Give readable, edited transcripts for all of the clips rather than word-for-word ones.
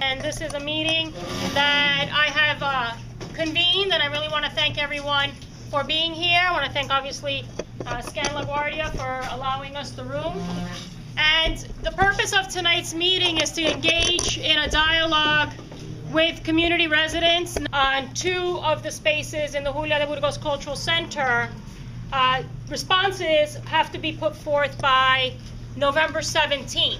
And this is a meeting that I have convened, and I really want to thank everyone for being here. I want to thank, obviously, Scan LaGuardia for allowing us the room. And the purpose of tonight's meeting is to engage in a dialogue with community residents on two of the spaces in the Julia de Burgos Cultural Center. Responses have to be put forth by November 17th.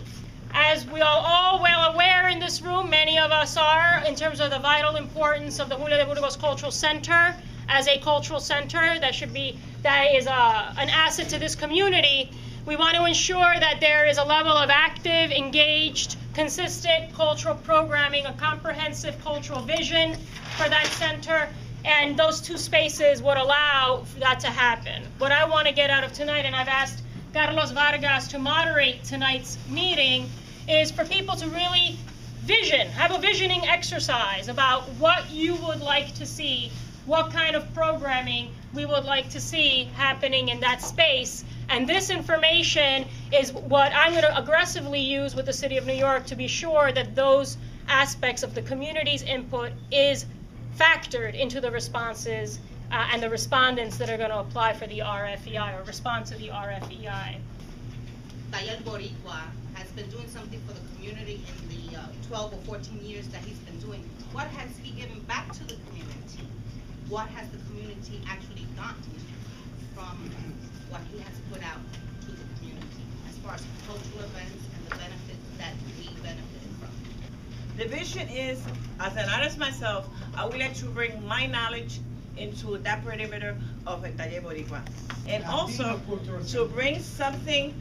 As we are all well aware in this room, many of us are, in terms of the vital importance of the Julia de Burgos Cultural Center as a cultural center that is an asset to this community. We want to ensure that there is a level of active, engaged, consistent cultural programming, a comprehensive cultural vision for that center, and those two spaces would allow that to happen. What I want to get out of tonight, and I've asked Carlos Vargas to moderate tonight's meeting, is for people to really have a visioning exercise about what you would like to see, what kind of programming we would like to see happening in that space. And this information is what I'm going to aggressively use with the City of New York to be sure that those aspects of the community's input is factored into the responses and the respondents that are going to apply for the RFEI or respond to the RFEI. Taller Boricua has been doing something for the community in the 12 or 14 years that he's been doing. What has he given back to the community? What has the community actually gotten from what he has put out to the community as far as cultural events and the benefits that we benefited from? The vision is, as an artist myself, I would like to bring my knowledge into that perimeter of a Taller Boricua. And also to bring something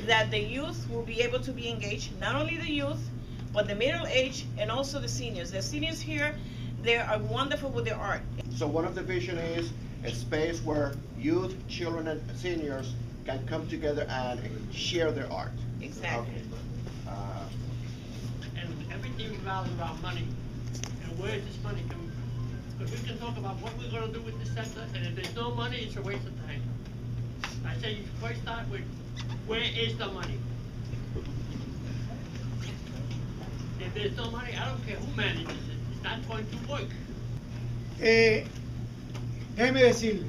that the youth will be able to be engaged, not only the youth, but the middle age and also the seniors. The seniors here, they are wonderful with their art. So one of the vision is a space where youth, children, and seniors can come together and share their art. Exactly. And everything revolves around money. And where is this money coming from? Because we can talk about what we're going to do with this center, and if there's no money, it's a waste of time. I say you should first start with, where is the money? If there's no money, I don't care who manages it. It's not going to work. Déjeme decirle,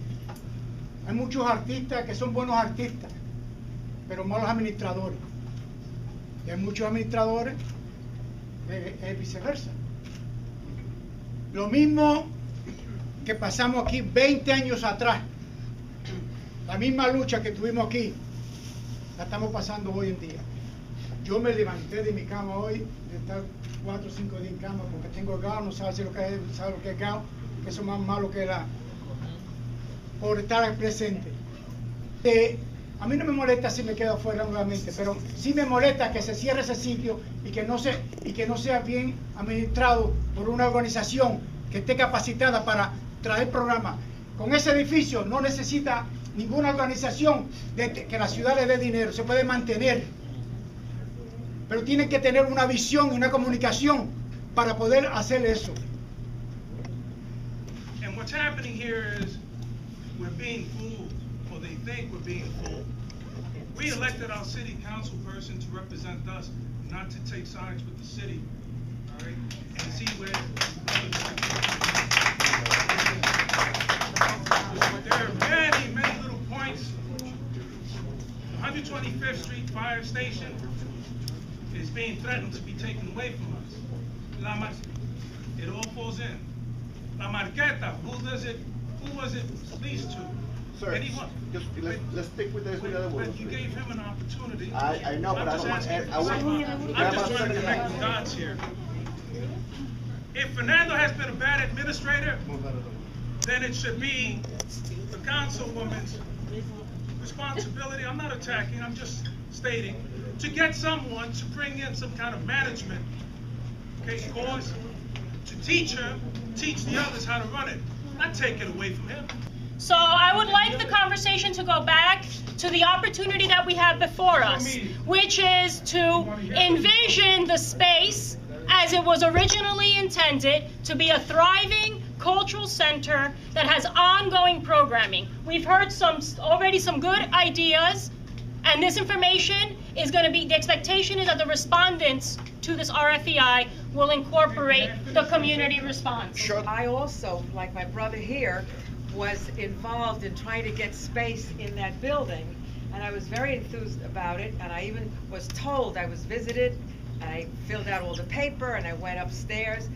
hay muchos artistas que son buenos artistas, pero malos administradores. Y hay muchos administradores es viceversa. Lo mismo que pasamos aquí 20 años atrás, la misma lucha que tuvimos aquí, la estamos pasando hoy en día. Yo me levanté de mi cama hoy, de estar 4 o 5 días en cama porque tengo GAO, no sabe lo que es GAO, que eso es más malo que por estar presente. A mí no me molesta si me quedo afuera nuevamente, pero sí me molesta que se cierre ese sitio y que no sea bien administrado por una organización que esté capacitada para traer programas. Con ese edificio no necesita ninguna organización que la ciudad le dé dinero, se puede mantener. Pero tienen que tener una visión y una comunicación para poder hacer eso. And what's happening here is we're being fooled, or they think we're being fooled. We elected our city council person to represent us, not to take sides with the city, all right? And see where there are many, many little points. 125th Street Fire Station is being threatened to be taken away from us. It all falls in. La Marqueta, who was it leased to? Sir, just let's stick with this. But you gave him an opportunity. I know, but I don't want to. I'm just trying to connect the dots here. If Fernando has been a bad administrator, then it should be the councilwoman's responsibility. I'm not attacking, I'm just stating, to get someone to bring in some kind of management, okay, course, to teach the others how to run it, not take it away from him. So I would like the conversation to go back to the opportunity that we have before us, which is to envision the space as it was originally intended to be a thriving cultural center that has ongoing programming. We've heard already some good ideas, and this information is going to be, the expectation is that the respondents to this RFEI will incorporate the community response. Sure. I also, like my brother here, was involved in trying to get space in that building, and I was very enthused about it, and I even was told, I was visited, and I filled out all the paper, and I went upstairs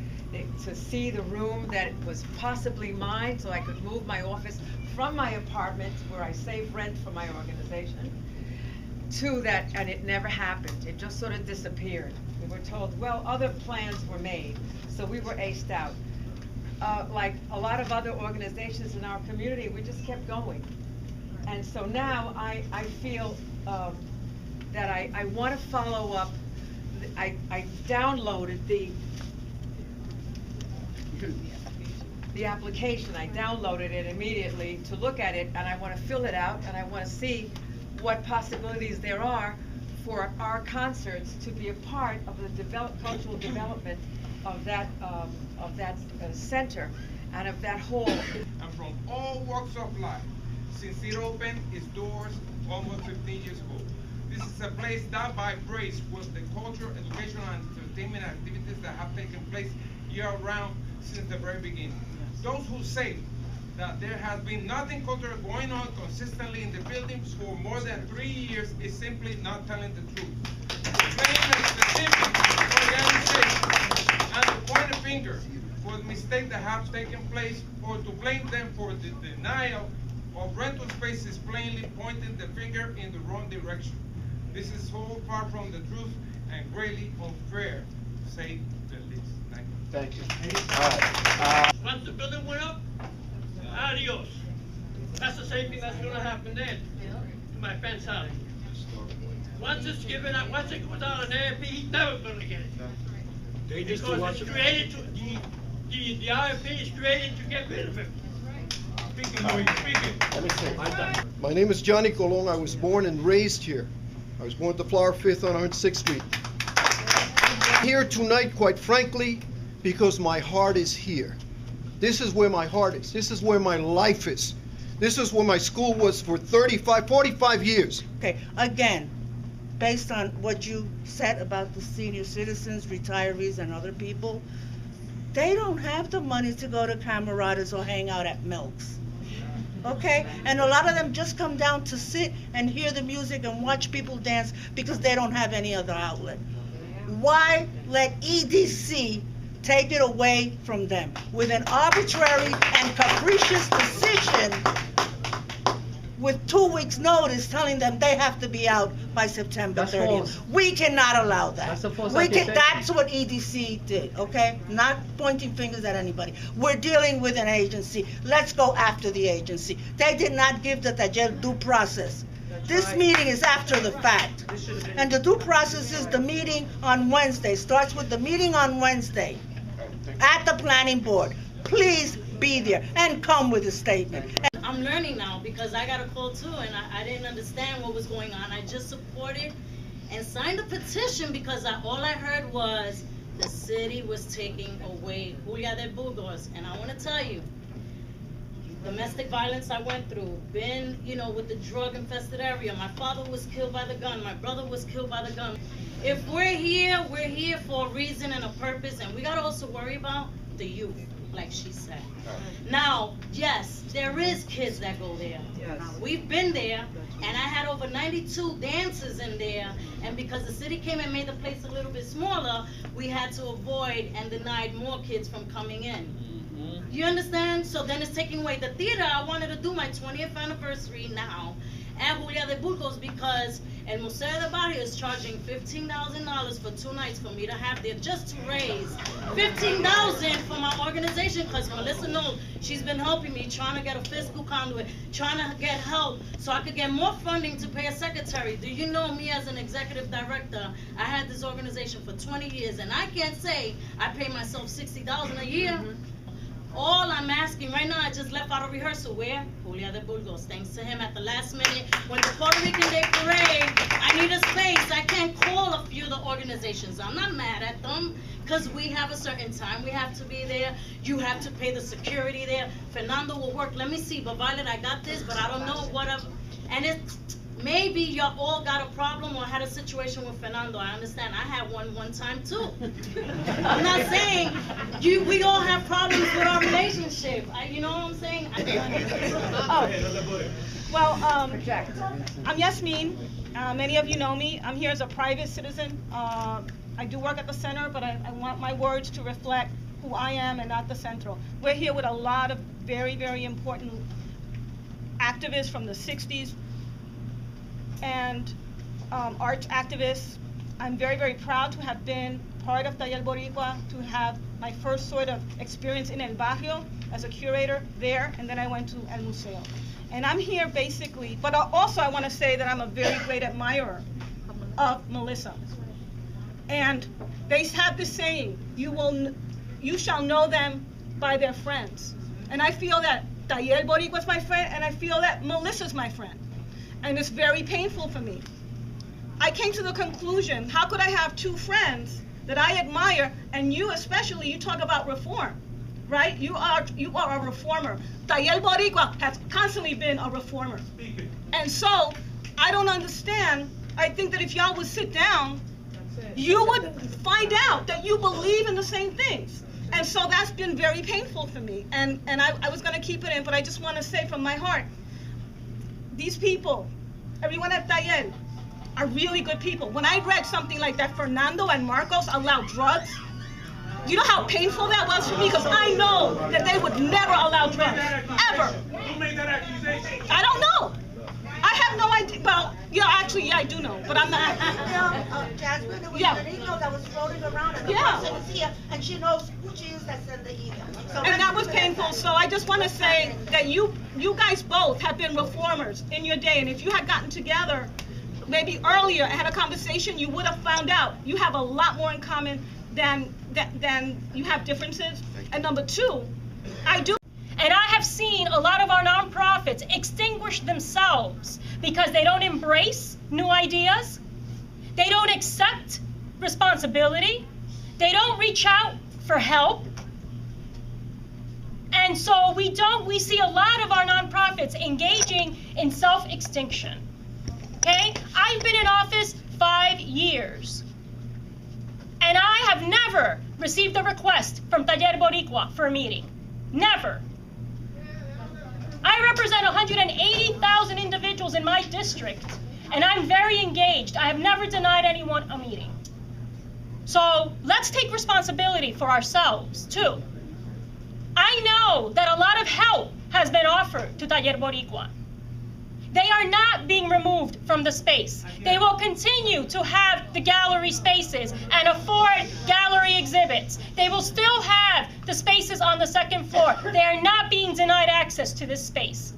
to see the room that was possibly mine, so I could move my office from my apartment, where I save rent for my organization, to that, and it never happened. It just sort of disappeared. We were told, well, other plans were made, so we were aced out. Like a lot of other organizations in our community, we just kept going. And so now I feel that I want to follow up. I downloaded the application. I downloaded it immediately to look at it, and I want to fill it out, and I want to see what possibilities there are for our concerts to be a part of the cultural development of that center and of that hall. And from all walks of life, since it opened its doors almost 15 years ago. This is a place that vibrates with the culture, educational, and entertainment activities that have taken place year-round since the very beginning. Those who say that there has been nothing cultural going on consistently in the buildings for more than 3 years is simply not telling the truth. Blaming a specific organization and to point a finger for the mistake that have taken place, or to blame them for the denial of rental spaces, plainly pointing the finger in the wrong direction. This is so far from the truth and greatly unfair, to say the least. Thank you. Thank you. Once the building went up, adios. That's the same thing that's gonna happen then to my fence house. Once it's given up, once it goes out on AFP, he's never gonna get it. Because it's created to, the IFP is created to get rid of it. Let me say. My name is Johnny Colon. I was born and raised here. I was born at the Flower Fifth on 106th Street. I'm here tonight, quite frankly, because my heart is here. This is where my heart is. This is where my life is. This is where my school was for 45 years. Okay, again, based on what you said about the senior citizens, retirees, and other people, they don't have the money to go to Camaradas or hang out at Milks. Okay? And a lot of them just come down to sit and hear the music and watch people dance because they don't have any other outlet. Why let EDC take it away from them with an arbitrary and capricious decision with 2 weeks notice telling them they have to be out by September 30th. False. We cannot allow that. That's a false That's what EDC did, okay? Not pointing fingers at anybody. We're dealing with an agency. Let's go after the agency. They did not give the taller due process. This meeting is after the fact. And the due process is the meeting on Wednesday. Starts with the meeting on Wednesday at the planning board. Please be there and come with a statement. I'm learning now because I got a call too and I didn't understand what was going on. I just supported and signed a petition because all I heard was the city was taking away Julia de Burgos. And I want to tell you, domestic violence I went through, been, with the drug infested area. My father was killed by the gun. My brother was killed by the gun. If we're here for a reason and a purpose, and we got to also worry about the youth, like she said. Now, yes, there is kids that go there. Yes. We've been there, and I had over 92 dancers in there, and because the city came and made the place a little bit smaller, we had to avoid and denied more kids from coming in. You understand? So then it's taking away the theater. I wanted to do my 20th anniversary now at Julia de Burgos because El Museo de Barrio is charging $15,000 for 2 nights for me to have there just to raise $15,000 for my organization because Melissa knows she's been helping me trying to get a fiscal conduit, trying to get help so I could get more funding to pay a secretary. Do you know me as an executive director? I had this organization for 20 years and I can't say I pay myself $60,000 a year. All I'm asking right now, I just left out a rehearsal where Julia de Burgos, thanks to him at the last minute, when the Puerto Rican Day Parade, I need a space. I can't call a few of the organizations. I'm not mad at them because we have a certain time. We have to be there. You have to pay the security there. Fernando will work. Let me see, but Violet, I got this, but I don't know what and it's Maybe y'all all got a problem or had a situation with Fernando. I understand. I had one time too. I'm not saying we all have problems with our relationship. You know what I'm saying? I'm Yasmin. Many of you know me. I'm here as a private citizen. I do work at the center, but I want my words to reflect who I am and not the Centro. We're here with a lot of very, very important activists from the 60s and arts activists. I'm very, very proud to have been part of Taller Boricua, to have my first sort of experience in El Barrio as a curator there, and then I went to El Museo. And I'm here basically, but also I want to say that I'm a very great admirer of Melissa. And they have this saying, you shall know them by their friends. And I feel that Taller Boricua's my friend, and I feel that Melissa's my friend. And it's very painful for me. I came to the conclusion, how could I have two friends that I admire, and you especially, you talk about reform, right? You are a reformer. Taller Boricua has constantly been a reformer. And so, I don't understand. I think that if y'all would sit down, you would find out that you believe in the same things. And so that's been very painful for me. And I was gonna keep it in, but I just wanna say from my heart, these people, everyone at Taller, are really good people. When I read something like that Fernando and Marcos allowed drugs, you know how painful that was for me? Because I know that they would never allow drugs, ever. Who made that accusation? I don't know. I have no idea. Well, actually, I do know, but I'm not. Jasmine, it was Yeah. an email that was floating around, and the Yeah. person is here, and she knows who she is that sent the email. So And that was let's keep it at painful, that. so I just want to say that you guys both have been reformers in your day, and if you had gotten together maybe earlier and had a conversation, you would have found out you have a lot more in common than you have differences. And number two, And I have seen a lot of our nonprofits extinguish themselves because they don't embrace new ideas, they don't accept responsibility, they don't reach out for help. And so we see a lot of our nonprofits engaging in self-extinction. Okay? I've been in office 5 years. And I have never received a request from Taller Boricua for a meeting. Never. I represent 180,000 individuals in my district, and I'm very engaged. I have never denied anyone a meeting. So let's take responsibility for ourselves, too. I know that a lot of help has been offered to Taller Boricua. They are not being removed from the space. They will continue to have the gallery spaces and afford gallery exhibits. They will still have the spaces on the second floor. They are not being denied access to this space.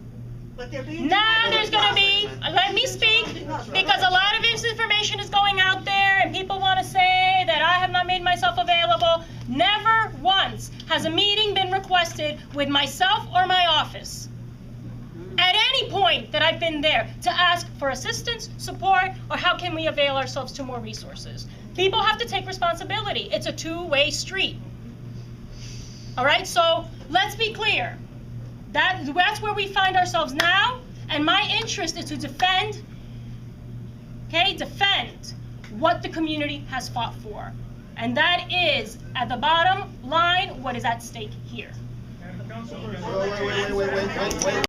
But they're being Now there's going to be, let me speak, because a lot of misinformation is going out there and people want to say that I have not made myself available. Never once has a meeting been requested with myself or my office at any point that I've been there to ask for assistance, support, or how can we avail ourselves to more resources. People have to take responsibility. It's a two-way street. All right, so let's be clear. That's where we find ourselves now, and my interest is to defend what the community has fought for. And that is, at the bottom line, what is at stake here. And the council Wait.